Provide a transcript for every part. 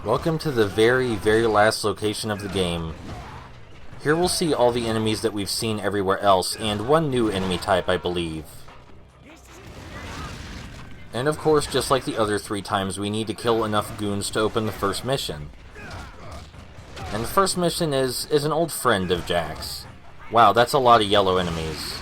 Welcome to the very last location of the game. Here we'll see all the enemies that we've seen everywhere else, and one new enemy type, I believe. And of course, just like the other 3 times, we need to kill enough goons to open the first mission. And the first mission is an old friend of Jack's. Wow, that's a lot of yellow enemies.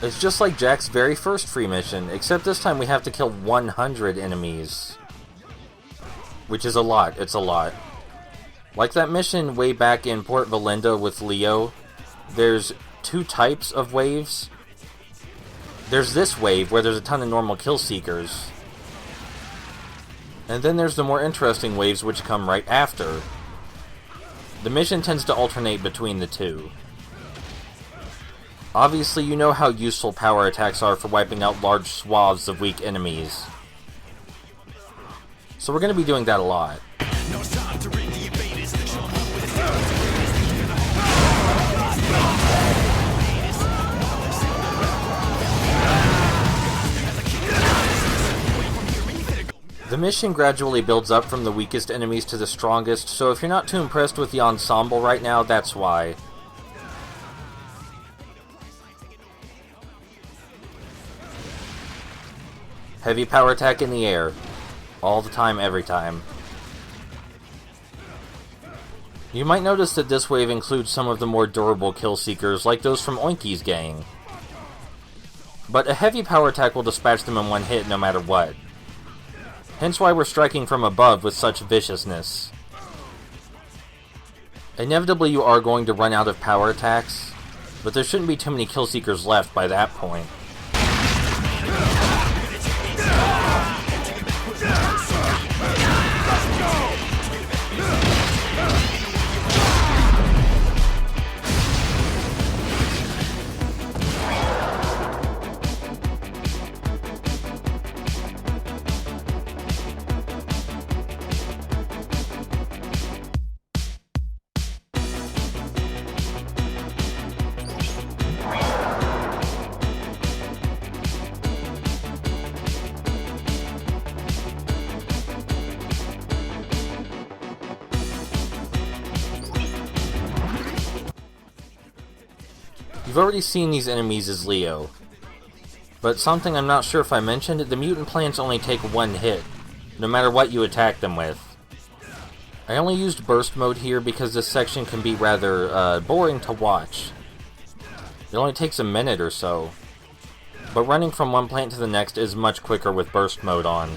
It's just like Jack's very first free mission, except this time we have to kill 100 enemies. Which is a lot, it's a lot. Like that mission way back in Port Valinda with Leo, there's 2 types of waves. There's this wave where there's a ton of normal KILLSEEKERs. And then there's the more interesting waves which come right after. The mission tends to alternate between the 2. Obviously, you know how useful power attacks are for wiping out large swaths of weak enemies. So we're going to be doing that a lot. The mission gradually builds up from the weakest enemies to the strongest, so if you're not too impressed with the ensemble right now, that's why. Heavy power attack in the air. All the time, every time. You might notice that this wave includes some of the more durable KILLSEEKERs, like those from Oinky's gang. But a heavy power attack will dispatch them in one hit no matter what. Hence why we're striking from above with such viciousness. Inevitably you are going to run out of power attacks, but there shouldn't be too many KILLSEEKERs left by that point. You've already seen these enemies as Leo, but something I'm not sure if I mentioned, the mutant plants only take 1 hit, no matter what you attack them with. I only used burst mode here because this section can be rather boring to watch. It only takes a minute or so, but running from one plant to the next is much quicker with burst mode on.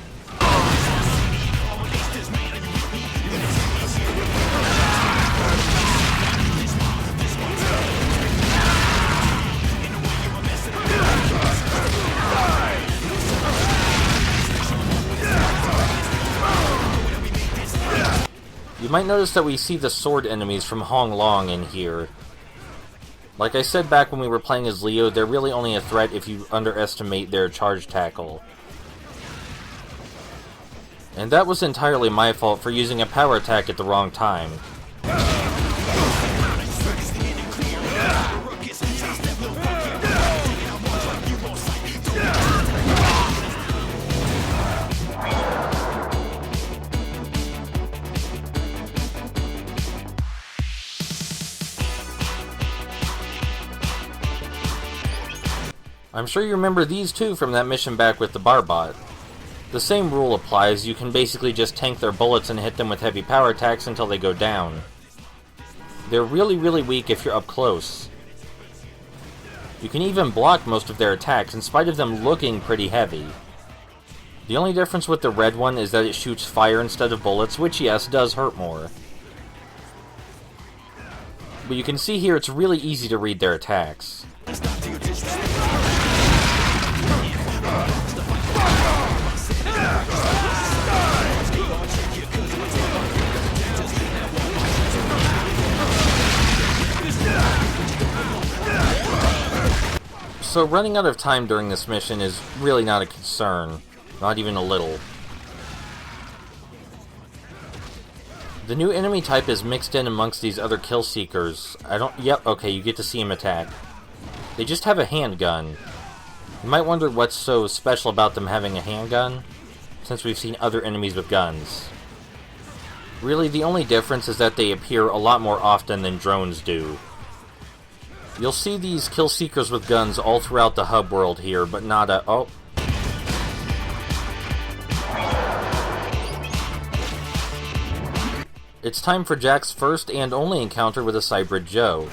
You might notice that we see the sword enemies from Hong Long in here. Like I said back when we were playing as Leo, they're really only a threat if you underestimate their charge tackle. And that was entirely my fault for using a power attack at the wrong time. I'm sure you remember these too from that mission back with the Barbot. The same rule applies, you can basically just tank their bullets and hit them with heavy power attacks until they go down. They're really weak if you're up close. You can even block most of their attacks in spite of them looking pretty heavy. The only difference with the red one is that it shoots fire instead of bullets, which yes, does hurt more. But you can see here it's really easy to read their attacks. So running out of time during this mission is really not a concern. Not even a little. The new enemy type is mixed in amongst these other KILLSEEKERs. Yep, okay, you get to see him attack. They just have a handgun. You might wonder what's so special about them having a handgun, since we've seen other enemies with guns. Really, the only difference is that they appear a lot more often than drones do. You'll see these KILLSEEKERs with guns all throughout the hub world here, but not a... oh. It's time for Jack's first and only encounter with a CYBRID Joe.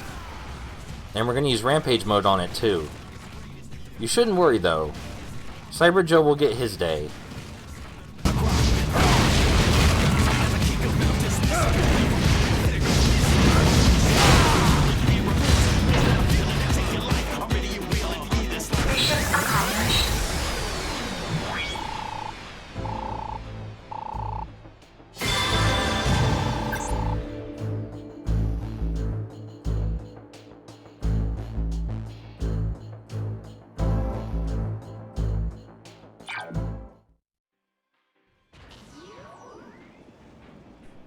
And we're going to use Rampage mode on it too. You shouldn't worry though. CYBRID Joe will get his day.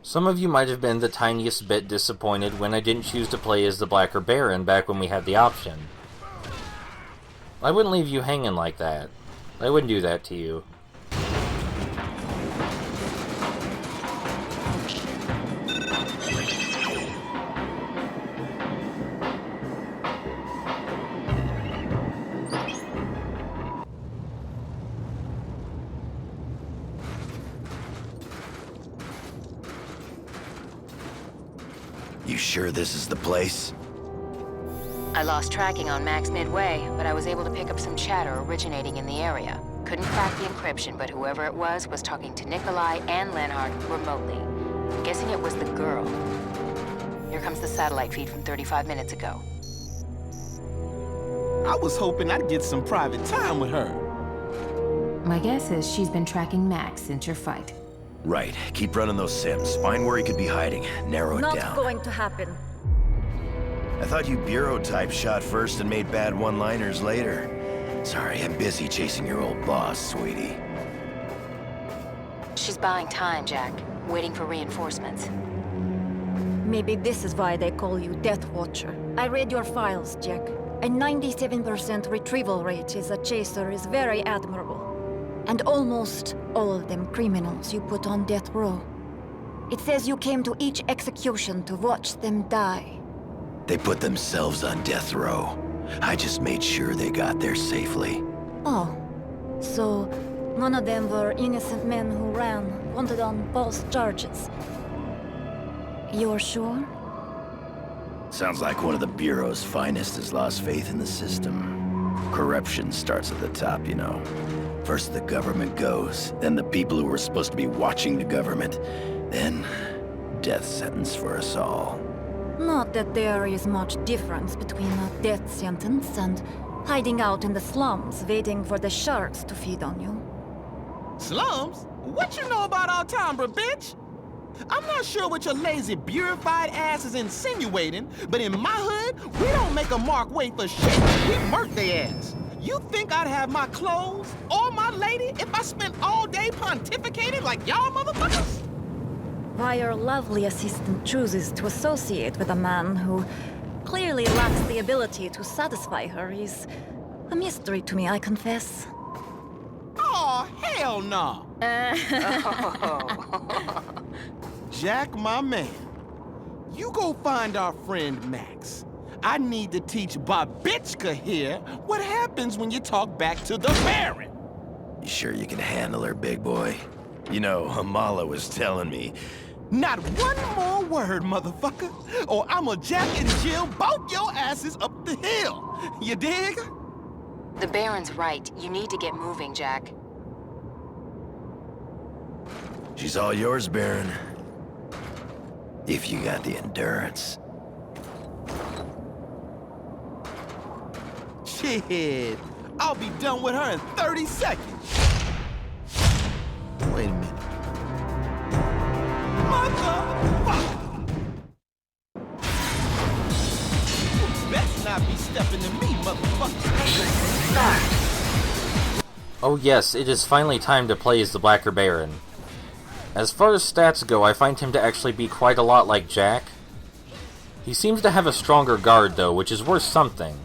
Some of you might have been the tiniest bit disappointed when I didn't choose to play as the Blacker Baron back when we had the option. I wouldn't leave you hanging like that. I wouldn't do that to you. You sure this is the place? I lost tracking on Max midway, but I was able to pick up some chatter originating in the area. Couldn't crack the encryption, but whoever it was talking to Nikolai and Lenhart remotely. I'm guessing it was the girl. Here comes the satellite feed from 35 minutes ago. I was hoping I'd get some private time with her. My guess is she's been tracking Max since your fight. Right. Keep running those sims. Find where he could be hiding. Narrow it down. Not going to happen. I thought you bureau type shot first and made bad one-liners later. Sorry, I'm busy chasing your old boss, sweetie. She's buying time, Jack. Waiting for reinforcements. Maybe this is why they call you Death Watcher. I read your files, Jack. A 97% retrieval rate as a chaser is very admirable. And almost all of them criminals you put on death row. It says you came to each execution to watch them die. They put themselves on death row. I just made sure they got there safely. Oh, so none of them were innocent men who ran, wanted on false charges. You're sure? Sounds like one of the Bureau's finest has lost faith in the system. Corruption starts at the top, you know. First the government goes, then the people who were supposed to be watching the government, then death sentence for us all. Not that there is much difference between a death sentence and hiding out in the slums waiting for the sharks to feed on you. Slums? What you know about Alhambra, bitch? I'm not sure what your lazy, bureaufied ass is insinuating, but in my hood, we don't make a mark wait for shit. We murk their ass. You think I'd have my clothes or my lady if I spent all day pontificating like y'all motherfuckers? Why your lovely assistant chooses to associate with a man who clearly lacks the ability to satisfy her is a mystery to me, I confess. Oh, hell no. Jack, my man, you go find our friend Max. I need to teach Babitchka here what happens when you talk back to the Baron. You sure you can handle her, big boy? You know, Amala was telling me. Not one more word, motherfucker, or I'ma Jack and Jill both your asses up the hill. You dig? The Baron's right. You need to get moving, Jack. She's all yours, Baron. If you got the endurance. Shit, I'll be done with her in 30 seconds. Wait a minute. Motherfucker! You best not be stepping to me, motherfucker. Oh yes, it is finally time to play as the Blacker Baron. As far as stats go, I find him to actually be quite a lot like Jack. He seems to have a stronger guard though, which is worth something.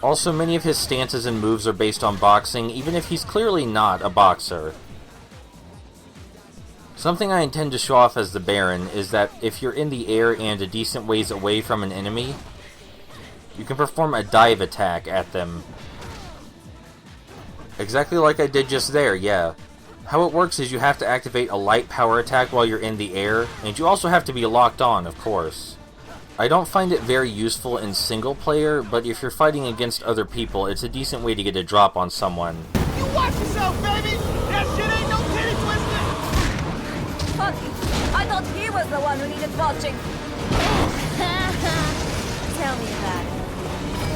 Also, many of his stances and moves are based on boxing, even if he's clearly not a boxer. Something I intend to show off as the Baron is that if you're in the air and a decent ways away from an enemy, you can perform a dive attack at them. Exactly like I did just there, yeah. How it works is you have to activate a light power attack while you're in the air, and you also have to be locked on, of course. I don't find it very useful in single player, but if you're fighting against other people, it's a decent way to get a drop on someone. You watch yourself, baby! That shit ain't no titty twister! Fuck! I thought he was the one who needed watching. Tell me about it.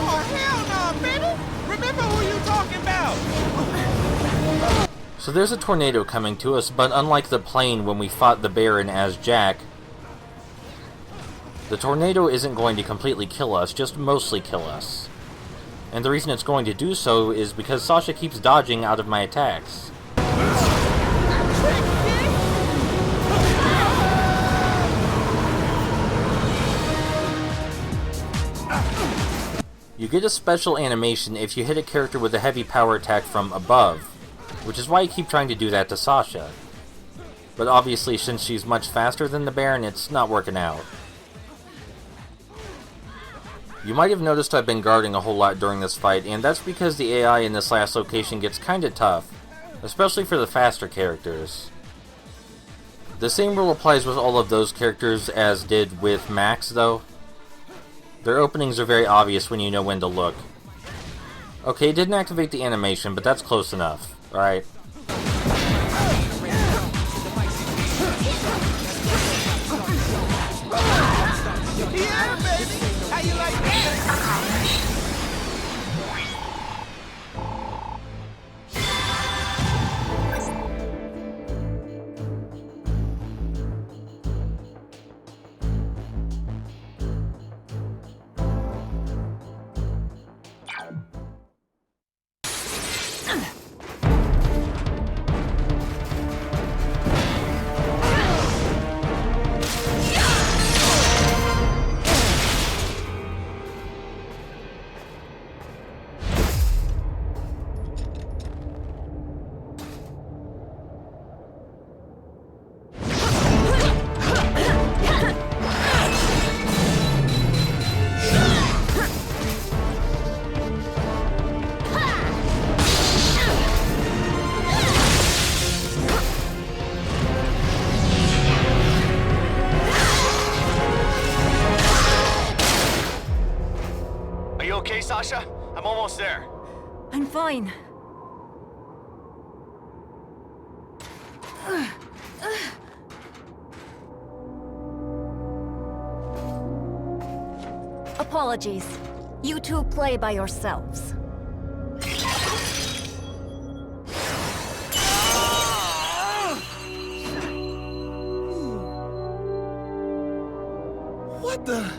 Oh, hell no, baby! Remember who you talking about! So there's a tornado coming to us, but unlike the plane when we fought the Baron as Jack, the tornado isn't going to completely kill us, just mostly kill us. And the reason it's going to do so is because Sasha keeps dodging out of my attacks. You get a special animation if you hit a character with a heavy power attack from above, which is why I keep trying to do that to Sasha. But obviously, since she's much faster than the Baron, it's not working out. You might have noticed I've been guarding a whole lot during this fight, and that's because the AI in this last location gets kinda tough, especially for the faster characters. The same rule applies with all of those characters as did with Max, though. Their openings are very obvious when you know when to look. Okay, didn't activate the animation, but that's close enough, right? Yeah, baby! How you like that? Okay, Sasha? I'm almost there. I'm fine. Apologies. You two play by yourselves. What the...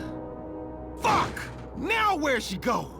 Fuck! Now where'd she go?